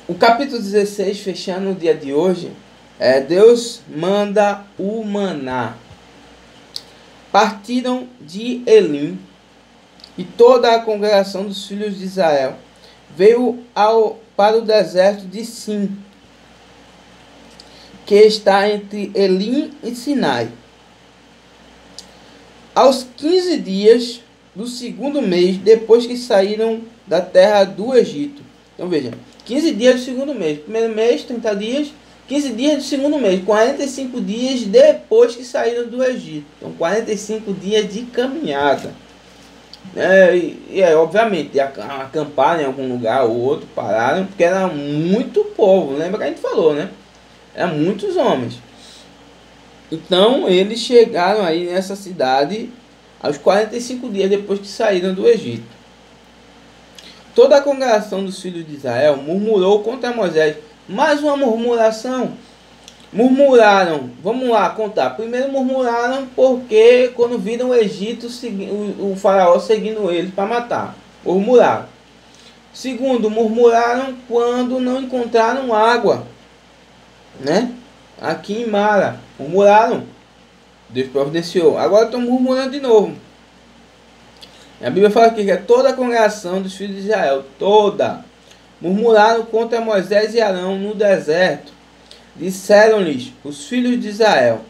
O capítulo 16, fechando o dia de hoje, Deus manda o maná. Partiram de Elim, e toda a congregação dos filhos de Israel veio para o deserto de Sim, que está entre Elim e Sinai. Aos 15 dias do segundo mês, depois que saíram da terra do Egito. Então veja, 15 dias do segundo mês. Primeiro mês, 30 dias. 15 dias do segundo mês. 45 dias depois que saíram do Egito. Então 45 dias de caminhada. Obviamente, acamparam em algum lugar ou outro, pararam, porque era muito povo. Lembra que a gente falou, né? Eram muitos homens. Então eles chegaram aí nessa cidade aos 45 dias depois que saíram do Egito. Toda a congregação dos filhos de Israel murmurou contra Moisés. Mais uma murmuração. Murmuraram, vamos lá contar. Primeiro murmuraram porque quando viram o Egito, o faraó seguindo eles para matar. Murmuraram. Segundo, murmuraram quando não encontraram água, né? Aqui em Mara, murmuraram. Deus providenciou. Agora estão murmurando de novo. A Bíblia fala aqui que é toda a congregação dos filhos de Israel, toda, murmuraram contra Moisés e Arão no deserto. Disseram-lhes os filhos de Israel.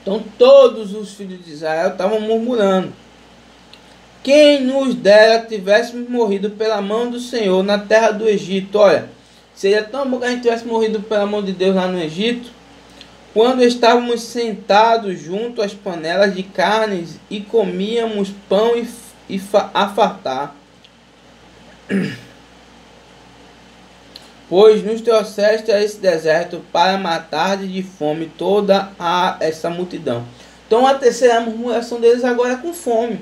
Então todos os filhos de Israel estavam murmurando. Quem nos dera tivéssemos morrido pela mão do Senhor na terra do Egito. Olha, seria tão bom que a gente tivesse morrido pela mão de Deus lá no Egito, quando estávamos sentados junto às panelas de carnes e comíamos pão a fartar. Pois nos trouxeste a esse deserto para matar de fome toda essa multidão. Então a terceira murmuração deles agora é com fome.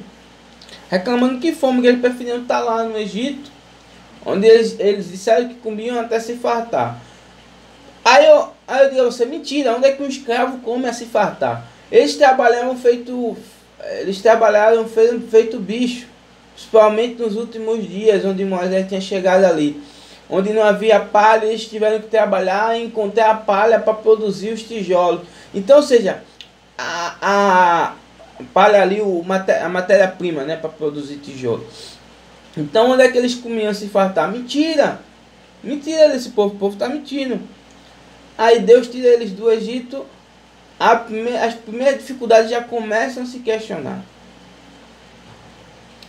Reclamando que fome, que eles preferiam estar lá no Egito, onde eles disseram que comiam até se fartar. Aí eu digo a você, mentira, onde é que um escravo come a se fartar? Eles trabalharam feito bicho, principalmente nos últimos dias, onde Moisés tinha chegado ali. Onde não havia palha, eles tiveram que trabalhar e encontrar a palha para produzir os tijolos. Então, ou seja, a palha ali, a matéria-prima, né, para produzir tijolo. Então, onde é que eles comiam se fartar? Mentira! Mentira desse povo, o povo está mentindo. Aí Deus tira eles do Egito, as primeiras dificuldades já começam a se questionar.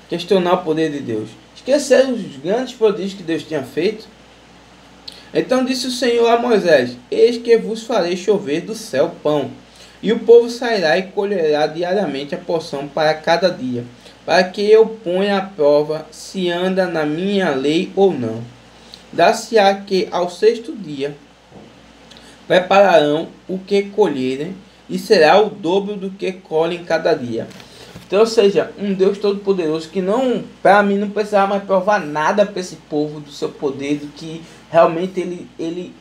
Questionar o poder de Deus. Esqueceram os grandes prodígios que Deus tinha feito. Então disse o Senhor a Moisés: eis que vos farei chover do céu pão, e o povo sairá e colherá diariamente a porção para cada dia, para que eu ponha à prova se anda na minha lei ou não. Dar-se-á que ao sexto dia prepararão o que colherem, e será o dobro do que colhem cada dia. Então, ou seja, um Deus todo-poderoso que não, para mim, não precisava mais provar nada para esse povo do seu poder, do que realmente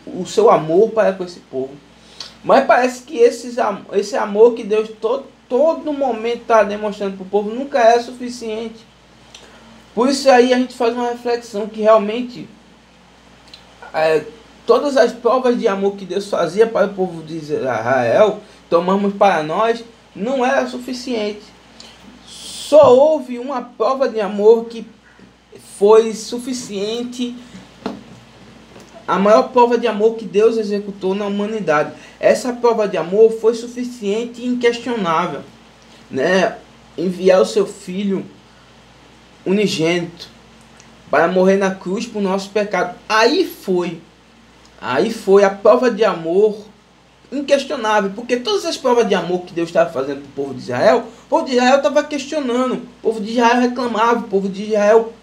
o seu amor para com esse povo. Mas parece que esse amor que Deus todo momento está demonstrando para o povo nunca é suficiente. Por isso aí a gente faz uma reflexão que realmente todas as provas de amor que Deus fazia para o povo de Israel, tomamos para nós, não era suficiente. Só houve uma prova de amor que foi suficiente, a maior prova de amor que Deus executou na humanidade. Essa prova de amor foi suficiente e inquestionável, né? Enviar o seu filho unigênito para morrer na cruz por nosso pecado. Aí foi a prova de amor inquestionável, porque todas as provas de amor que Deus estava fazendo para o povo de Israel estava questionando, o povo de Israel reclamava, o povo de Israel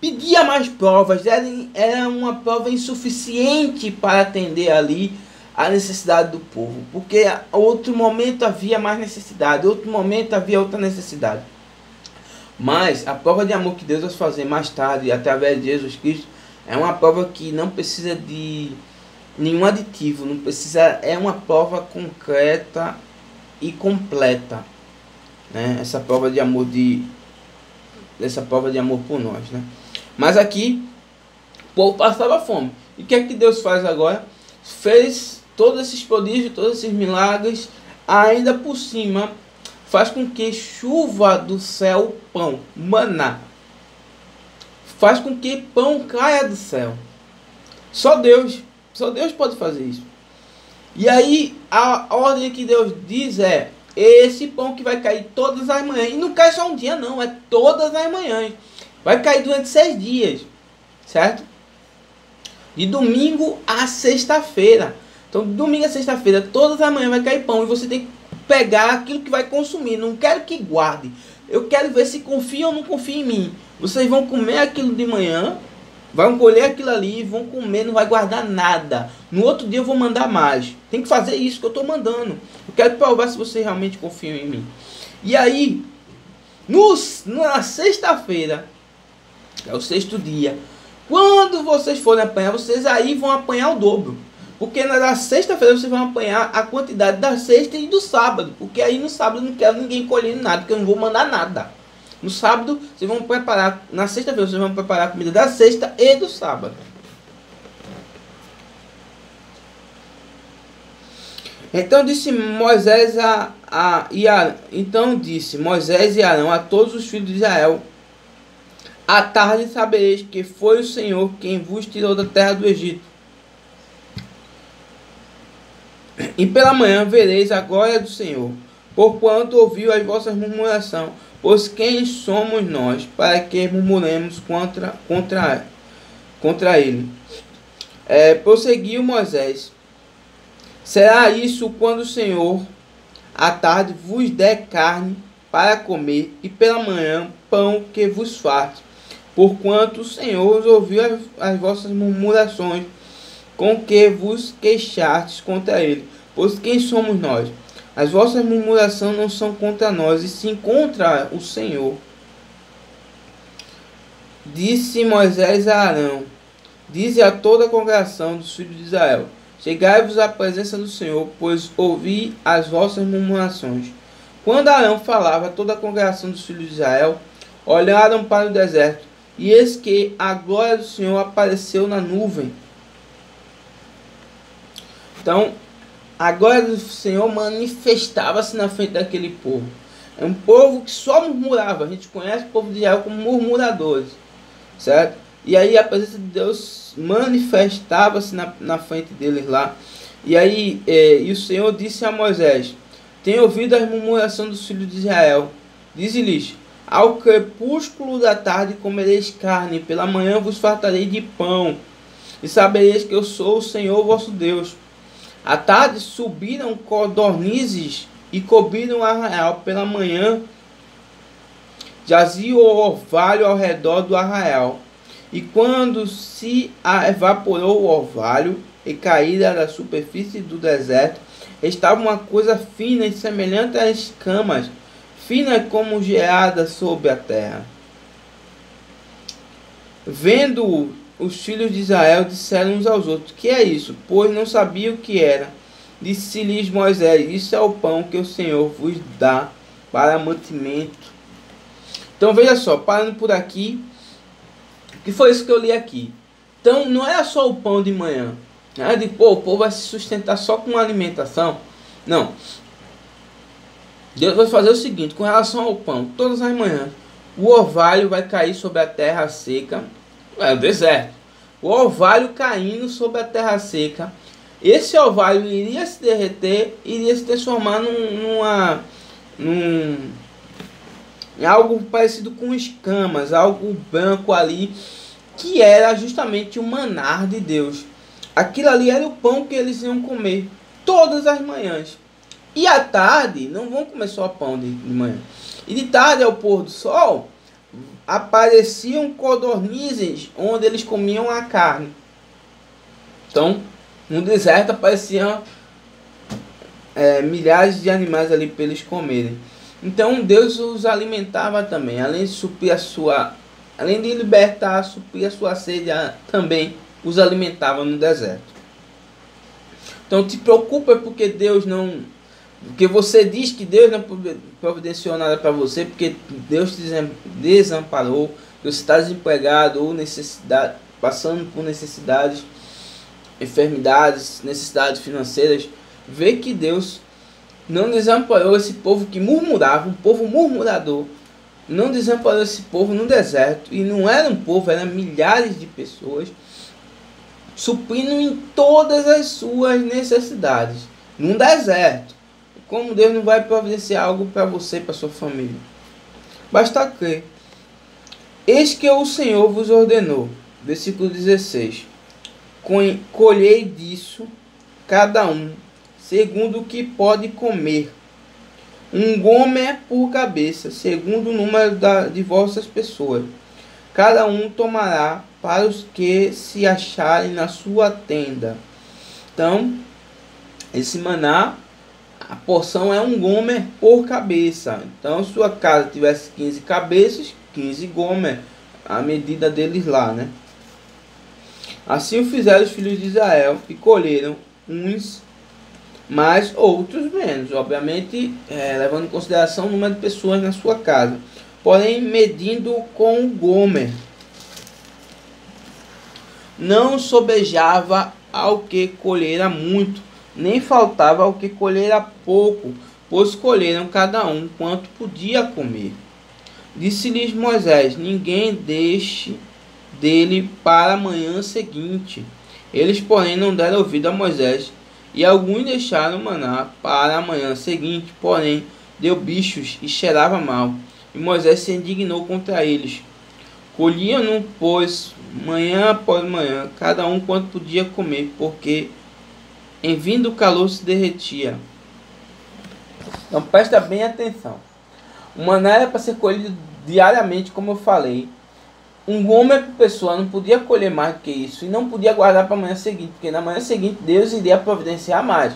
pedia mais provas, era uma prova insuficiente para atender ali a necessidade do povo, porque outro momento havia mais necessidade, outro momento havia outra necessidade. Mas a prova de amor que Deus vai fazer mais tarde, através de Jesus Cristo, é uma prova que não precisa de nenhum aditivo, não precisa, é uma prova concreta e completa, né? Essa prova de amor por nós, né? Mas aqui o povo passava fome. E o que é que Deus faz agora? Fez todos esses prodígios, todos esses milagres, ainda por cima faz com que chuva do céu pão, maná. Faz com que pão caia do céu. Só Deus pode fazer isso. E aí a ordem que Deus diz é: esse pão que vai cair todas as manhãs. E não cai só um dia não, é todas as manhãs. Vai cair durante 6 dias, certo? De domingo a sexta-feira. Então de domingo a sexta-feira, todas as manhãs vai cair pão. E você tem que pegar aquilo que vai consumir. Não quero que guarde. Eu quero ver se confia ou não confia em mim. Vocês vão comer aquilo de manhã, vão colher aquilo ali, vão comer, não vai guardar nada. No outro dia eu vou mandar mais. Tem que fazer isso que eu estou mandando. Eu quero provar se vocês realmente confiam em mim. E aí, na sexta-feira, é o 6º dia, quando vocês forem apanhar, vocês aí vão apanhar o dobro. Porque na sexta-feira vocês vão apanhar a quantidade da sexta e do sábado. Porque aí no sábado eu não quero ninguém colhendo nada, porque eu não vou mandar nada. No sábado vocês vão preparar, na sexta-feira vocês vão preparar a comida da sexta e do sábado. Então disse Moisés Moisés e Arão a todos os filhos de Israel: à tarde sabereis que foi o Senhor quem vos tirou da terra do Egito. E pela manhã vereis a glória do Senhor, porquanto ouviu as vossas murmurações. Pois quem somos nós para que murmuremos contra ele? Prosseguiu Moisés: será isso quando o Senhor à tarde vos der carne para comer, e pela manhã pão que vos farte? Porquanto o Senhor ouviu as vossas murmurações, com que vos queixastes contra ele. Pois quem somos nós? As vossas murmurações não são contra nós, e sim contra o Senhor. Disse Moisés a Arão: dize a toda a congregação dos filhos de Israel: chegai-vos à presença do Senhor, pois ouvi as vossas murmurações. Quando Arão falava, toda a congregação dos filhos de Israel olharam para o deserto, e eis que a glória do Senhor apareceu na nuvem. Então, a glória do Senhor manifestava-se na frente daquele povo. É um povo que só murmurava. A gente conhece o povo de Israel como murmuradores, certo? E aí a presença de Deus manifestava-se na frente deles lá. E aí e o Senhor disse a Moisés: tenho ouvido as murmurações dos filhos de Israel. Dize-lhes: ao crepúsculo da tarde comereis carne, pela manhã vos fartarei de pão, e sabereis que eu sou o Senhor vosso Deus. À tarde subiram codornizes e cobriram o arraial. Pela manhã jazia o orvalho ao redor do arraial. E quando se evaporou o orvalho e caíra da superfície do deserto, estava uma coisa fina e semelhante às escamas, fina como geada sobre a terra. Vendo os filhos de Israel, disseram uns aos outros: que é isso? Pois não sabia o que era. Disse-lhes Moisés: isso é o pão que o Senhor vos dá para mantimento. Então veja só, parando por aqui, que foi isso que eu li aqui. Então não era só o pão de manhã, né? De o povo vai se sustentar só com alimentação. Não. Deus vai fazer o seguinte: com relação ao pão, todas as manhãs o orvalho vai cair sobre a terra seca. É o deserto. O orvalho caindo sobre a terra seca. Esse orvalho iria se derreter, iria se transformar em algo parecido com escamas, algo branco ali, que era justamente o maná de Deus. Aquilo ali era o pão que eles iam comer todas as manhãs. E à tarde, não vão comer só pão de manhã. E de tarde, ao pôr do sol, apareciam codornizes onde eles comiam a carne. Então, no deserto apareciam milhares de animais ali para eles comerem. Então Deus os alimentava também, além de libertar, suprir a sua sede, também os alimentava no deserto. Então te preocupa porque Deus não, porque você diz que Deus não providenciou nada para você, porque Deus te desamparou, você está desempregado ou necessidade, passando por necessidades, enfermidades, necessidades financeiras, vê que Deus não desamparou esse povo que murmurava, um povo murmurador. Não desamparou esse povo no deserto. E não era um povo, eram milhares de pessoas, suprindo em todas as suas necessidades. Num deserto. Como Deus não vai providenciar algo para você e para sua família? Basta crer. Eis que o Senhor vos ordenou. Versículo 16. Colhei disso cada um, segundo o que pode comer. Um gomer por cabeça, segundo o número de vossas pessoas. Cada um tomará para os que se acharem na sua tenda. Então, esse maná, a porção é um gomer por cabeça. Então, se sua casa tivesse 15 cabeças, 15 gomer, a medida deles lá, né? Assim o fizeram os filhos de Israel e colheram uns mais, outros menos. Obviamente, levando em consideração o número de pessoas na sua casa. Porém, medindo com o gomer. Não sobejava ao que colhera muito, nem faltava ao que colhera pouco, pois colheram cada um quanto podia comer. Disse-lhes Moisés: ninguém deixe dele para a manhã seguinte. Eles, porém, não deram ouvido a Moisés, e alguns deixaram o maná para a manhã seguinte, porém deu bichos e cheirava mal. E Moisés se indignou contra eles. Colhiam-no, pois, manhã após manhã, cada um quanto podia comer, porque em vindo o calor se derretia. Então presta bem atenção. O maná era para ser colhido diariamente, como eu falei. Um gomer por pessoa, não podia colher mais do que isso. E não podia guardar para a manhã seguinte, porque na manhã seguinte Deus iria providenciar mais.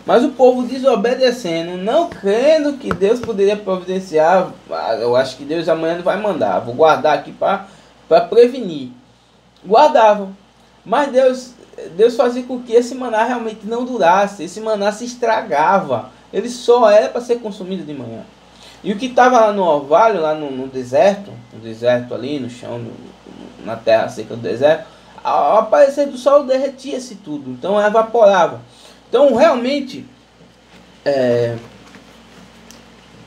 Mas o povo desobedecendo, não crendo que Deus poderia providenciar. Eu acho que Deus amanhã não vai mandar. Vou guardar aqui para prevenir. Guardavam. Mas Deus fazia com que esse maná realmente não durasse. Esse maná se estragava. Ele só era para ser consumido de manhã. E o que estava lá no orvalho, lá no deserto ali, no chão, na terra seca do deserto, ao aparecer do sol derretia-se tudo. Então evaporava. Então realmente,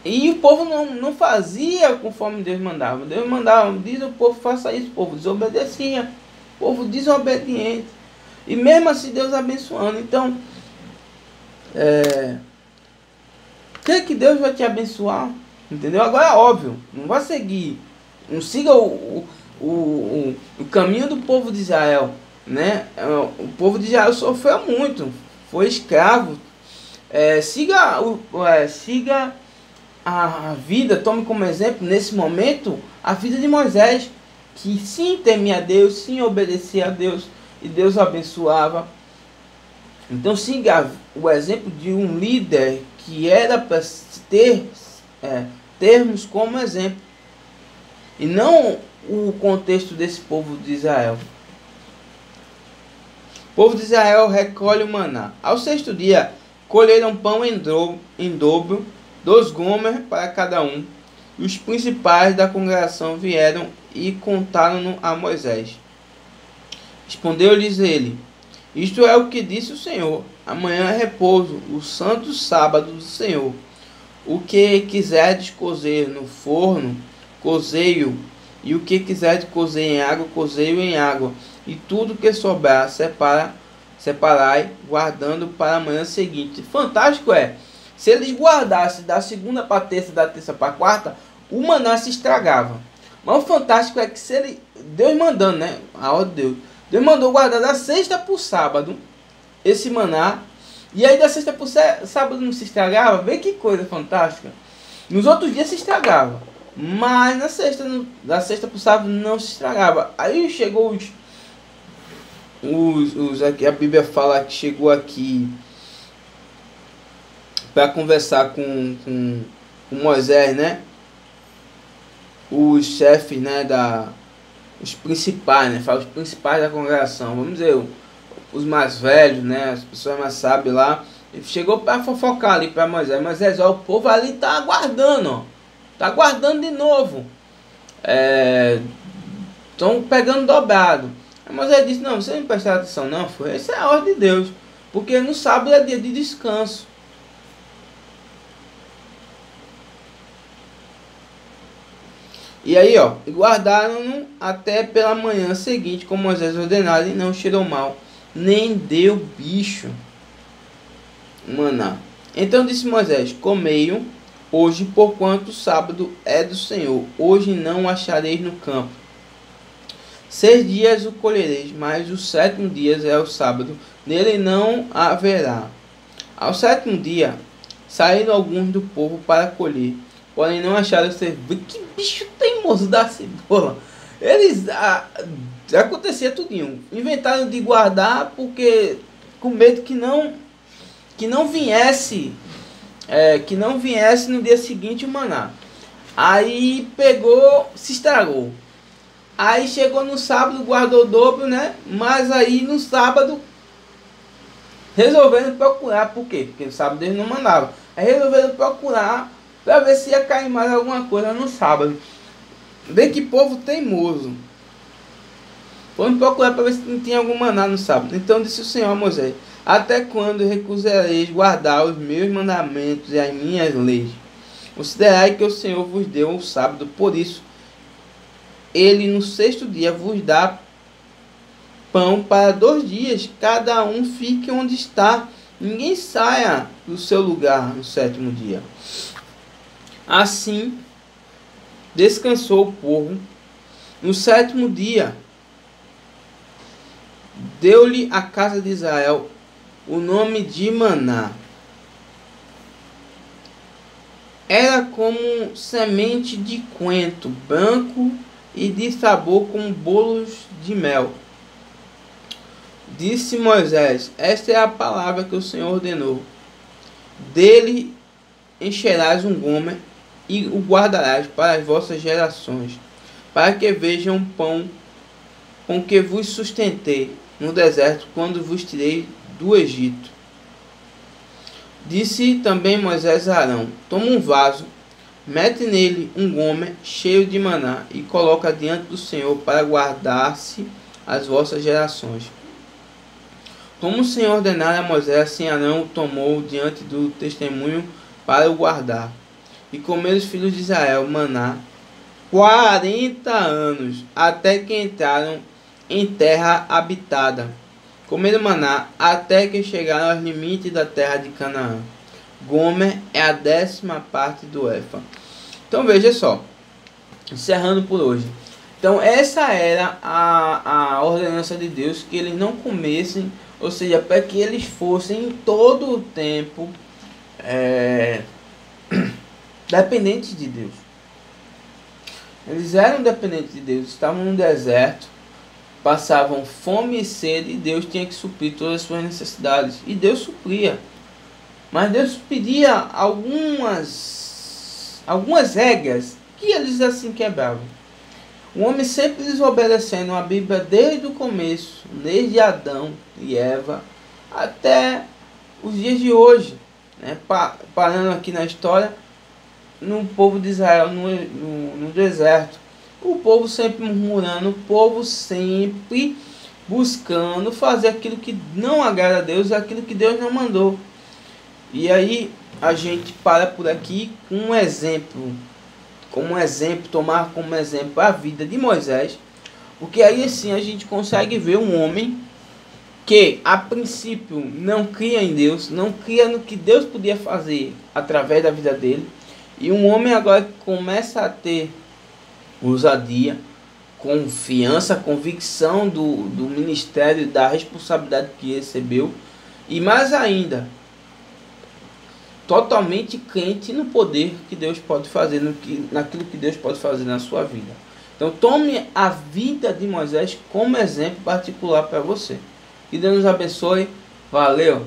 e o povo não fazia conforme Deus mandava. Deus mandava, diz o povo, faça isso. O povo desobedecia. O povo desobediente. E mesmo assim Deus abençoando. Então, crê que Deus vai te abençoar. Entendeu? Agora é óbvio, não vai seguir. Não siga o caminho do povo de Israel. Né? O povo de Israel sofreu muito. Foi escravo. Siga a vida, tome como exemplo nesse momento a vida de Moisés, que sim temia a Deus, sim obedecia a Deus, e Deus abençoava. Então siga o exemplo de um líder que era para termos como exemplo, e não o contexto desse povo de Israel. O povo de Israel recolhe o maná. Ao sexto dia, colheram pão em dobro, 2 gomer para cada um. E os principais da congregação vieram e contaram-no a Moisés. Respondeu-lhes ele: isto é o que disse o Senhor: amanhã é repouso, o santo sábado do Senhor. O que quiserdes cozer no forno, cozei-o, e o que quiserdes cozer em água, cozei-o em água, e tudo que sobrar, separai, guardando para a manhã seguinte. Fantástico se eles guardassem da segunda para a terça, da terça para a quarta, o maná se estragava. Mas o fantástico é que Deus mandando, né? A ordem de Deus. Deus mandou guardar da sexta para o sábado esse maná. E aí da sexta para o sábado não se estragava. Vê que coisa fantástica. Nos outros dias se estragava. Mas da sexta para o sábado não se estragava. Aí chegou aqui a Bíblia fala que chegou aqui para conversar com Moisés, né? Os chefes, né, os principais, né? Fala os principais da congregação. Vamos dizer, os mais velhos, né? As pessoas mais sábias lá. Ele chegou para fofocar ali para Moisés. Moisés, ó, o povo ali tá aguardando, ó. Tá aguardando de novo. estão pegando dobrado. Aí Moisés disse, não, você não prestaram atenção não, foi, essa é a ordem de Deus, porque no sábado é dia de descanso. E aí, ó, guardaram-no até pela manhã seguinte, como Moisés ordenara, e não cheirou mal, nem deu bicho. Maná. Então disse Moisés, comei-o hoje, porquanto o sábado é do Senhor. Hoje não o achareis no campo. 6 dias o colhereis, mas o 7º dia é o sábado, nele não haverá. Ao 7º dia, saíram alguns do povo para colher, porém não acharam serviço. Que bicho teimoso da cebola! Eles acontecia tudinho. Inventaram de guardar porque com medo que não viesse no dia seguinte o maná. Aí pegou, se estragou. Aí chegou no sábado, guardou o dobro, né? Mas aí no sábado resolveram procurar. Por quê? Porque no sábado eles não mandavam. Aí resolveram procurar para ver se ia cair mais alguma coisa no sábado. Vê que povo teimoso. Foram procurar para ver se não tinha algum maná no sábado. Então disse o Senhor a Moisés, até quando recusareis guardar os meus mandamentos e as minhas leis? Considerai que o Senhor vos deu o sábado, por isso ele no 6º dia vos dá pão para 2 dias, cada um fique onde está, ninguém saia do seu lugar no 7º dia. Assim descansou o povo no 7º dia. Deu-lhe a casa de Israel o nome de maná. Era como semente de coentro branco e de sabor como bolos de mel. Disse Moisés, esta é a palavra que o Senhor ordenou. Dele encherás um gomer e o guardarás para as vossas gerações, para que vejam o pão com que vos sustentei no deserto, quando vos tirei do Egito. Disse também Moisés a Arão, toma um vaso, mete nele um gomer cheio de maná e coloca diante do Senhor para guardar-se as vossas gerações. Como o Senhor ordenara a Moisés, assim Arão o tomou diante do testemunho para o guardar. E comeram os filhos de Israel maná 40 anos, até que entraram em terra habitada. Comeram maná até que chegaram aos limites da terra de Canaã. Gomer é a 10ª parte do efa. Então veja só, encerrando por hoje. Então essa era a ordenança de Deus, que eles não comessem, ou seja, para que eles fossem em todo o tempo dependentes de Deus. Eles eram dependentes de Deus, estavam no deserto, passavam fome e sede, e Deus tinha que suprir todas as suas necessidades. E Deus supria. Mas Deus pedia algumas regras que eles assim quebravam. O homem sempre desobedecendo a Bíblia desde o começo, desde Adão e Eva até os dias de hoje, né? Parando aqui na história, no povo de Israel no deserto. O povo sempre murmurando, o povo sempre buscando fazer aquilo que não agrada a Deus, aquilo que Deus não mandou. E aí a gente para por aqui com um exemplo, tomar como exemplo a vida de Moisés, porque aí sim a gente consegue ver um homem que a princípio não cria em Deus, não cria no que Deus podia fazer através da vida dele, e um homem agora que começa a ter ousadia, confiança, convicção do ministério, da responsabilidade que recebeu, e mais ainda, totalmente crente no poder que Deus pode fazer, naquilo que Deus pode fazer na sua vida. Então tome a vida de Moisés como exemplo particular para você. Que Deus nos abençoe. Valeu!